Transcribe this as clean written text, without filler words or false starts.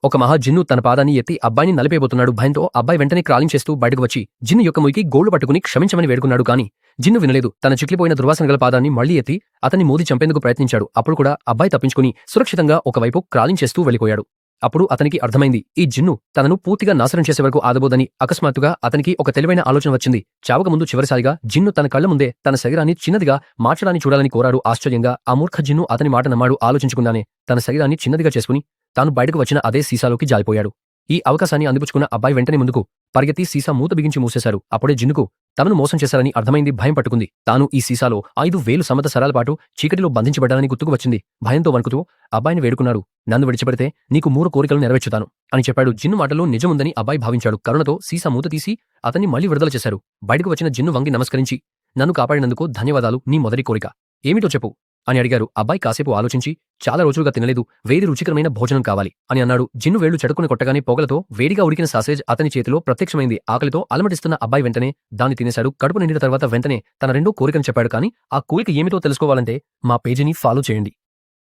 ఒక మహా జిన్ను తన పాదాన్ని ఎత్తి అబ్బాయిని నలిపేయబోతున్నాడు. భయంతో అబ్బాయి వెంటనే క్రాలింగ్ చేస్తూ బయటకు వచ్చి జిన్ను యొక్క ముయికి గోళ్లు పట్టుకుని క్షమించమని వేడుకున్నాడు. కానీ జిన్ను వినలేదు. తన చిక్లిపోయిన దుర్వాసన గల పాదాన్ని మళ్లీ ఎత్తి అతన్ని మోది చంపేందుకు ప్రయత్నించాడు. అప్పుడు కూడా అబ్బాయి తప్పించుకుని సురక్షితంగా ఒకవైపు క్రాలింగ్ చేస్తూ వెళ్లిపోయాడు. అప్పుడు అతనికి అర్థమైంది, ఈ జిన్ను తనను పూర్తిగా నాశనం చేసే వరకు ఆదబోదని. అకస్మాత్తుగా అతనికి ఒక తెలివైన ఆలోచన వచ్చింది. చావక ముందు చివరిసారిగా జిన్ను తన కళ్ల ముందే తన శరీరాన్ని చిన్నదిగా మార్చడాన్ని చూడాలని కోరాడు. ఆశ్చర్యంగా ఆ మూర్ఖ జిన్ను అతని మాట నమ్మాడు. ఆలోచించుకుందానే తన శరీరాన్ని చిన్నదిగా చేసుకుని తాను బయటకు వచ్చిన అదే సీసాలోకి జారిపోయాడు. ఈ అవకాశాన్ని అందిపుచ్చుకున్న అబ్బాయి వెంటనే ముందుకు పరిగెత్తి సీసా మూత బిగించి మూసేశారు. అప్పుడే జిన్నుకు తమను మోసం చేశారని అర్థమైంది. భయం పట్టుకుంది. తాను ఈ సీసాలో 5,000 సంవత్సరాల పాటు చీకటిలో బంధించబడ్డానని గుర్తుకు వచ్చింది. భయంతో వణుకుతూ అబ్బాయిని వేడుకున్నాడు. నన్ను విడిచిపెడితే నీకు 3 కోరికలు నెరవేర్చుతాను అని చెప్పాడు. జిన్ను మాటలో నిజముందని అబ్బాయి భావించాడు. కరుణతో సీసా మూత తీసి అతన్ని మళ్లీ విడుదల చేశారు. బయటకు వచ్చిన జిన్ను వంగి నమస్కరించి, నన్ను కాపాడినందుకు ధన్యవాదాలు. నీ మొదటి కోరిక ఏమిటో చెప్పు అని అడిగారు. అబ్బాయి కాసేపు ఆలోచించి, చాలా రోజులుగా తినలేదు, వేడి రుచికరమైన భోజనం కావాలి అని అన్నాడు. జిన్ను వేళ్లు చెడుకుని కొట్టగానే పొగలతో వేడిగా ఉడికిన సాసేజ్ అతని చేతిలో ప్రత్యక్షమైంది. ఆకలితో అలమటిస్తున్న అబ్బాయి వెంటనే దాన్ని తినేశాడు. కడుపు నిండిన తర్వాత వెంటనే తన రెండో కోరికను చెప్పాడు. కానీ ఆ కోరిక ఏమిటో తెలుసుకోవాలంటే మా పేజీని ఫాలో చేయండి.